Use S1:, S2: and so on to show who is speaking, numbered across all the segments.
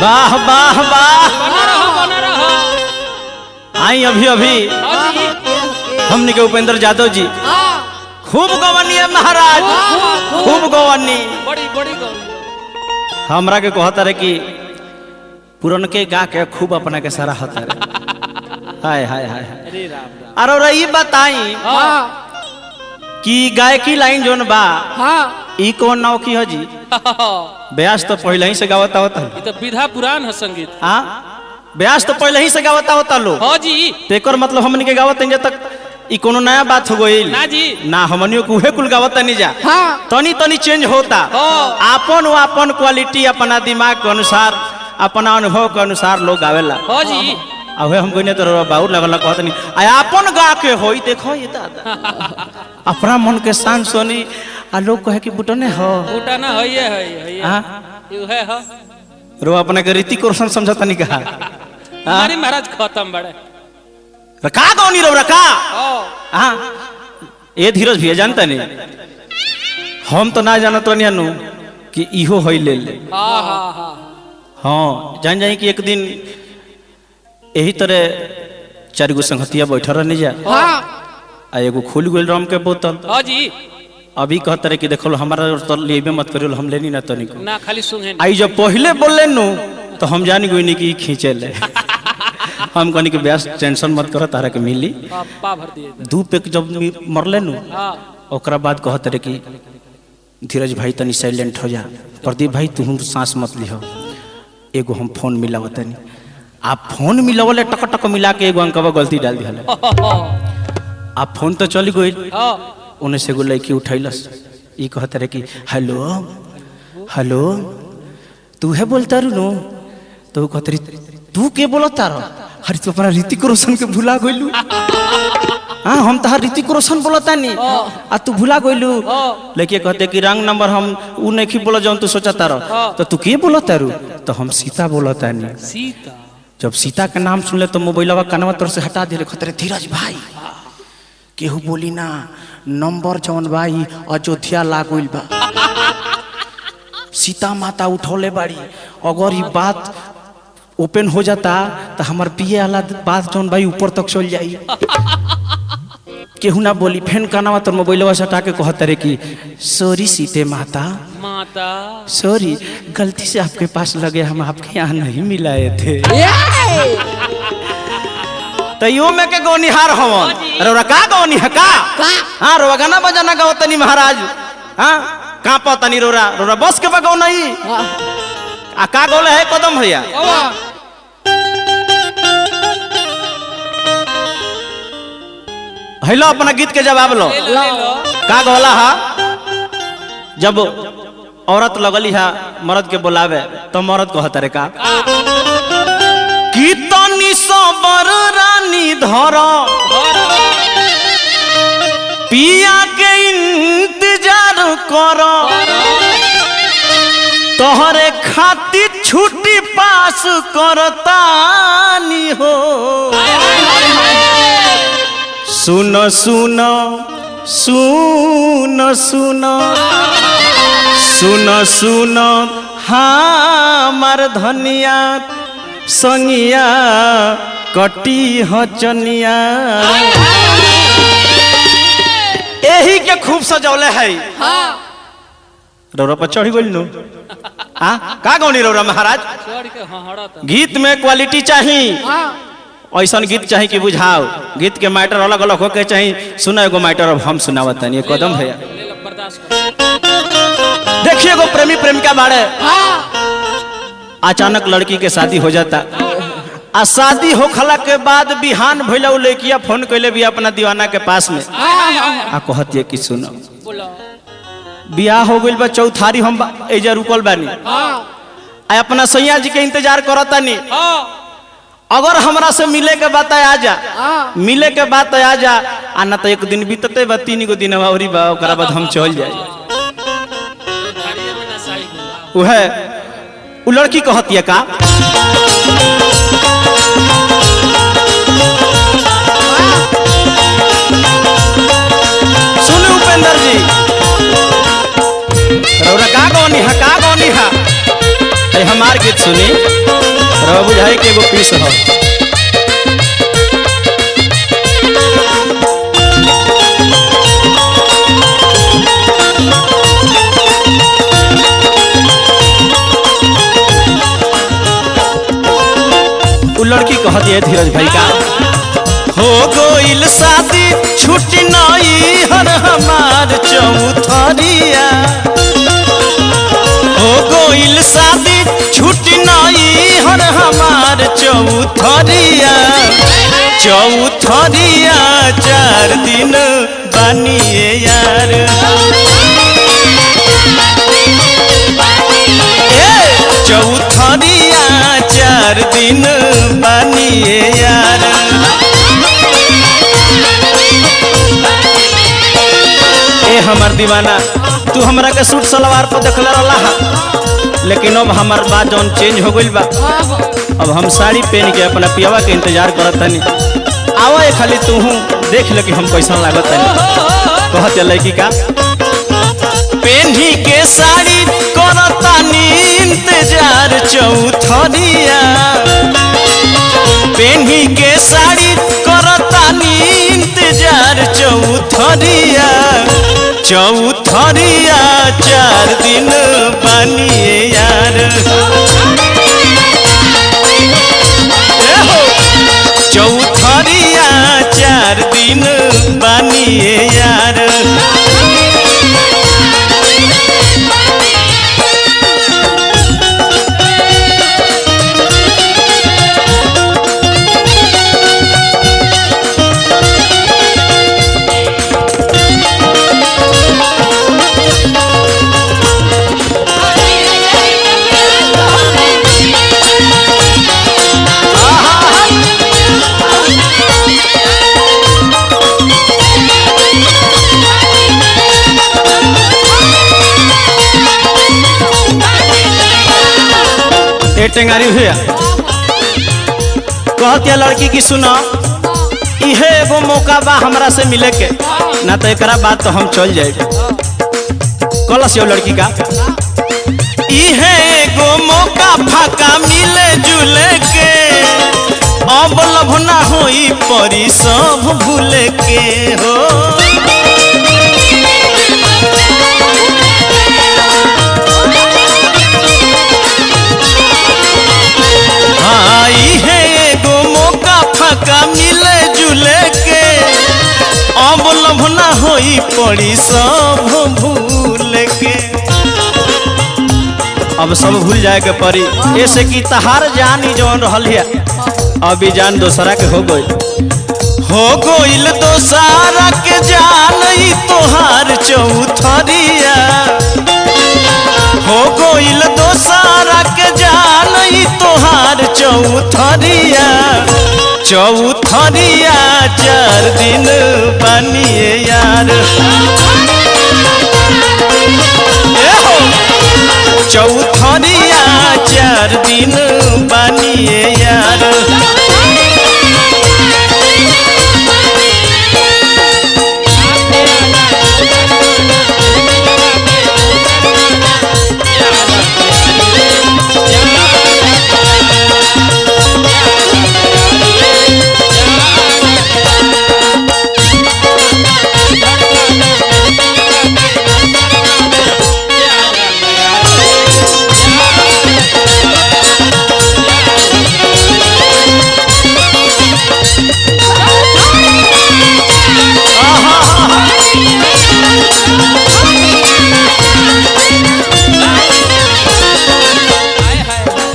S1: वाह वाह वाह।
S2: बना रहो।
S1: आई अभी अभी हमने के उपेंद्र यादव जी खूब गवनी है महाराज, खूब गवनी।
S2: बड़ी बड़ी गवनी।
S1: हमरा के कहता रहे कि पुरन के गा के खूब अपना के सारा होता रहे। हाय हाय हाय।
S2: अरे राम।
S1: अरे ये बताई कि गायकी लाइन जोन बा ई कौन नाव की हो जी? ब्यास तो पहले ही से गावता होता।
S2: ये तो विधा पुराण है संगीत।
S1: हाँ ब्यास तो पहले ही से गावता होता लो।
S2: हाँ जी।
S1: तेकर मतलब हमन के गावत जब तक ई कोनो नया बात हो गई
S2: ना जी
S1: ना, हमनियो को उहे कुल गावत नहीं जा। तनी तनी चेंज होता। आपन वो आपन क्वालिटी अपना दिमाग के अनुसार अपना अनुभव के अनुसार लोग गावेला।
S2: हाँ जी।
S1: अवे हम कोई ने तो बाउर लगल कहत नहीं आ अपन गा के होई देखो ये दादा अपना मन के शान सोनी आ लोग कहे कि बुटने हो
S2: बूटा ना है ये
S1: हां
S2: यू है हो
S1: रो अपने के रीति रोशन समझता नहीं कहा।
S2: हमारी महाराज खत्म बड़े
S1: रखा गौनी रो रखा।
S2: ओ
S1: हां ये धीरज भैया जानता नहीं, हम तो ना जानत नहीं अनु कि इहो होई ले ले।
S2: हां हां हां
S1: हां जान जाई कि एक दिन यही तरह चार गो संगतिया बैठा रहने जा आ एगो खुल गेल राम के बोतल।
S2: हाँ जी।
S1: अभी कहते रहे कि देखो हमारा तो लेबे मत करियो हम लेनी ना तनिक
S2: ना खाली सुने
S1: आई जब पहले बोले नु तो हम जान गई नहीं कि खींचे ले। हम कहनी कि ब्यास टेंशन मत करो तारा के मिली।
S2: पा भर दिए
S1: दू पे जब मरले नु
S2: हां
S1: ओकरा बाद कहते रहे कि धीरज भाई तनी साइलेंट हो जा, प्रदीप भाई तू सांस मत लिहो, एगो हम फोन मिलावतनी। आप फोन मिलावले टक टक मिला के एगो अंकवा गलती डाल दिहले। आप फोन तो चली गई उन्हें से एगो लड़की उठैलस ई कहते रहे कि हेलो हेलो तू है बोलता रू नो तो कहते तू के बोलता रह? अरे तू अपना ऋतिक रोशन के भुला गइलू। हाँ हम तो ऋतिक रोशन बोलता नहीं आ तू भुला गइलू। लेकिन कहते कि रंग नंबर हम उ नहीं बोला जौन तू सोचता रह तो तू के बोलता रू? तो हम सीता बोलता नहीं।
S2: सीता
S1: जब सीता के नाम सुनले तो मोबाइलवा कनवा तोर से हटा दिले। खतरे धीरज भाई केहू बोली ना नंबर जौन भाई अयोध्या लागल बा, सीता माता उठौले बाड़ी, अगर ये बात ओपन हो जाता तो हमार पिए वाला बात जौन भाई ऊपर तक चल जाई। केहू ना बोली फैन कनवा तोर मोबाइलवा से हटा के कहते रे कि सॉरी सीते माता
S2: माता
S1: सॉरी गलती से आपके पास लगे, हम आपके यहाँ नहीं मिलाए थे। तो यो में के गौनिहार हवन रोरा का गौनी है का? हां रोवा गाना बजाना गाओ तनी महाराज। हां का पतनी रोरा रोरा बस के बगाओ नहीं आ का गोले है कदम भैया। हेलो अपना गीत के जवाब लो का गोला हा? जब औरत लगली है मर्द के बुलावे तो मर्द कहता रे का कितनी सबर रानी धर पिया के इंतजार कर तोहरे खातिर छुट्टी पास करतानी हो। सुन सुन सुन सुन सुन सुन हमार धनिया संगिया कटी हचनिया। यही के खूब सजौले है। रौरा पर चढ़ी गई नु हाँ का गौनी रौरा महाराज? गीत में क्वालिटी चाहिए, ऐसा गीत चाहिए कि बुझाओ। गीत के मैटर अलग अलग होके चाहिए। सुना एगो मैटर अब हम सुनावत नहीं कदम भैया। देखिए एगो प्रेमी प्रेमिका बाड़े, अचानक लड़की के शादी हो जाता आ शादी होखला के बाद बिहान भइला उ लड़किया फोन कैले भी अपना दीवाना के पास में आ कहतिए कि सुनो बियाह हो गइल बा चौथारी हम एजा रुकल बानी आ अपना सैया जी के इंतजार करतानी। अगर हमरा से मिले के बात आ जा मिले के बात आ जा आ ना तो एक दिन बीतते बा 3 गो दिन औरी बा ओकरा बाद हम चल जाए। उहे उ लड़की कहतिए का सुन उपेंद्र जी रौरा का गौनी है अरे हमार गीत सुनी रवा बुझाई के एगो पीस हो। उ लड़की कहती है धीरज भाई का, हो गोइल शादी छुट नई हर हमार चौथरिया, हो गोइल शादी छुट नई हर हमार चौथरिया, चौथरिया 4 दिन बानिए यार, चौथरिया 4 दिन बानिए यार। ए हमार दीवाना तू हमरा के सूट सलवार पर देखले रहला हा, लेकिन अब हमार बात जौन चेंज हो गइल बा। अब हम साड़ी पहन के अपना पियावा के इंतजार करत तनी, आवा खाली तू देख ले कि हम कैसन लागत तनी। कहत लड़की का, पेन्ही के साड़ी करतानी इंतजार चौथरिया, पेन्ही के साड़ी करतानी इंतजार चौथरिया, चौथरिया 4 दिन बानिए यार, चौथरिया 4 दिन बानिए यार। टेंगारी हुआ कहती लड़की की, सुनो इहे एगो मौका बा हमरा से मिले के, ना तो एकरा बात तो हम चल जाए। कलश यो लड़की का, इहे एगो मौका फाका मिले जुले के, अब लभ ना होई परी सब भूले के हो, मिले जुले के, अब लभ ना होई पड़ी सब भूल के। अब सब भूल जाए के पड़ी, ऐसे कि तहार जान ही जौन रहल है अभी जान दोसरा के हो गइल दोसरा के जान ही तोहार चौथरिया, हो गइल दोसरा के जान ही तोहार चौथरिया, चौथरिया 4 दिन बानिए यार, चौथरिया 4 दिन बानिए यार।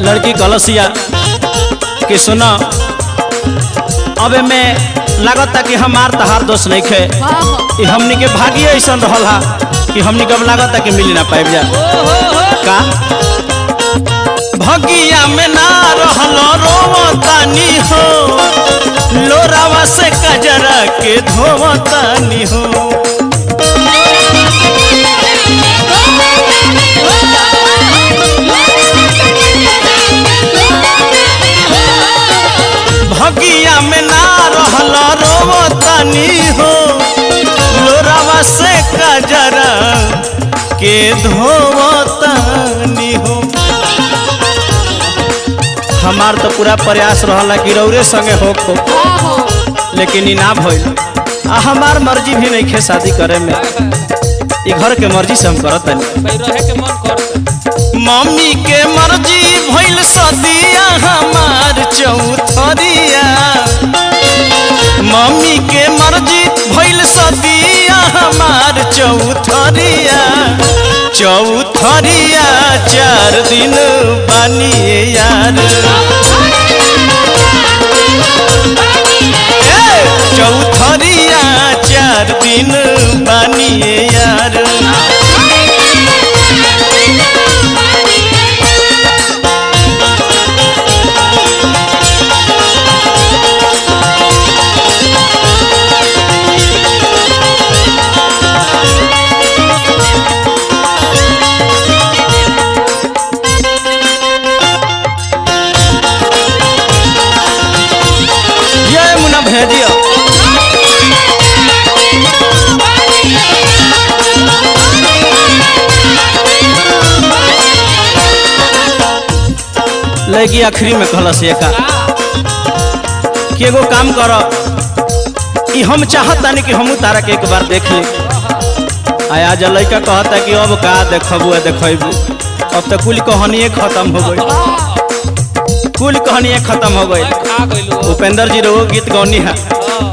S1: लड़की कलसिया कि सुनो अब में लागता कि हमार तहार दोस्त नहीं खे, हमनी के भाग्य ऐसा रहा कि हमनी कब लागता कि मिली ना पाइब जा का, भगिया में ना रहल रोवतानी हो, लोरावा से कजरा के धोवतानी हो, भगिया में ना रहल रोवतानी हो, लोरावा से कजरा के धोवतानी हो। हमार तो पूरा प्रयास रहला कि रौरे संगे हो खो, लेकिन ई ना भइल। आ हमार मर्जी भी नहीं खे शादी करे में, ई घर के मर्जी से हम करत नहीं।
S2: भाई रहे के मन कर
S1: मम्मी के मर्जी भइल सदिया हमार चौथरिया, मम्मी के मर्जी भइल सदिया हमार चौथरिया, चौथरिया 4 दिन बानिए यार, चौथरिया 4 दिन बानिए यार। भेजियो लगी आखिरी में कहलस एका कि एगो काम कर, ई हम चाहतानी कि हमू तारा के एक बार देख ली। आया जा लड़का कहता कि अब का देखबू देखबू, अब तो कुल कहानी खत्म हो गई, कुल कहानी खत्म हो गई। उपेंद्र जी रो गीत गौनी है,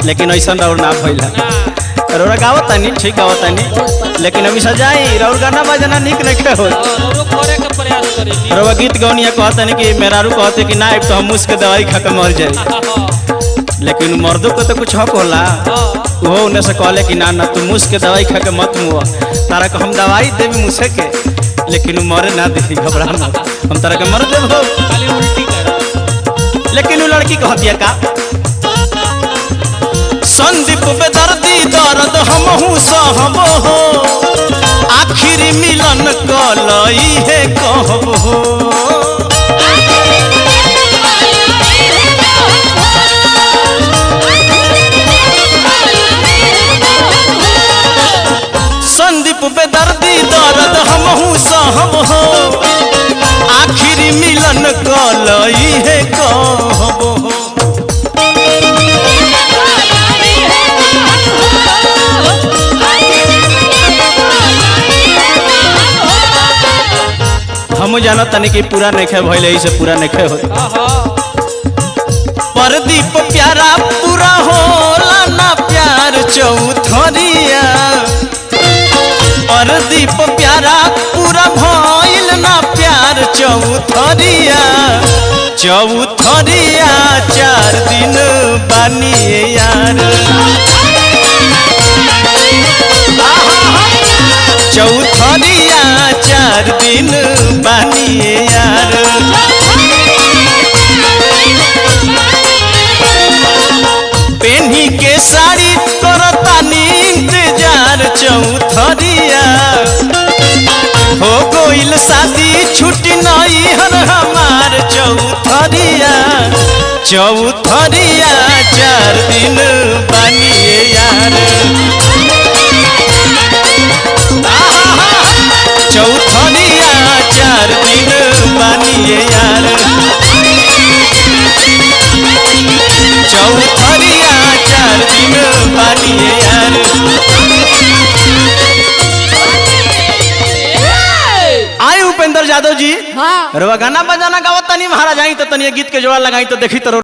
S1: लेकिन ऐसा रौर ना भइल है। रौरा गावतानी ठीक गावतानी, लेकिन अभी सजाई रौर गाना बजाना निक नहीं हो। रौरा गीत गौनी है कहतानी कि मेहरारू कहते कि ना तो हम मुस्क दवाई खा के मर जाए, लेकिन मर्दों को तो कुछ हक होला। वो उन्हें से कहले कि ना ना तू मुस्क के दवाई खा के मत मुआ, तारा को हम दवाई देवी मुसे के, लेकिन मरे ना दे, घबरा मत, हम तारा के मर देबो। लेकिन वो लड़की कहतिया का संदीप बेदर्दी दर्द हमहू सहबो हो, आखिर मिलन कलई है कहबो हो। संदीप बेदर्दी दर्द हमहू सहबो हो, आखिर मिलन कलई है कहबो हो। हम जानत तनी कि पूरा नहीं भइल, यही से पूरा नहीं हो। परदीप प्यारा पूरा होला ना प्यार चौथरिया, परदीप प्यारा पूरा भइल ना प्यार चौथरिया, चौथरिया 4 दिन बानिए यार, चौथरिया 4 दिन बानिए यार। पेन्ही के साड़ी करतानी इंतजार चौथरिया, हो गइल शादी छुट्टी नहीं हर हमार चौथरिया, चौथरिया 4 दिन बानिए यार, चौथरिया 4 दिन बानिए यार, चौथरिया 4 दिन बानिए यार। आई उपेंद्र यादव जी,
S3: हाँ।
S1: रवा गाना बजाना गावत तनी महाराज आई तो तनी गीत के जोड़ा लगाई तो देखी तो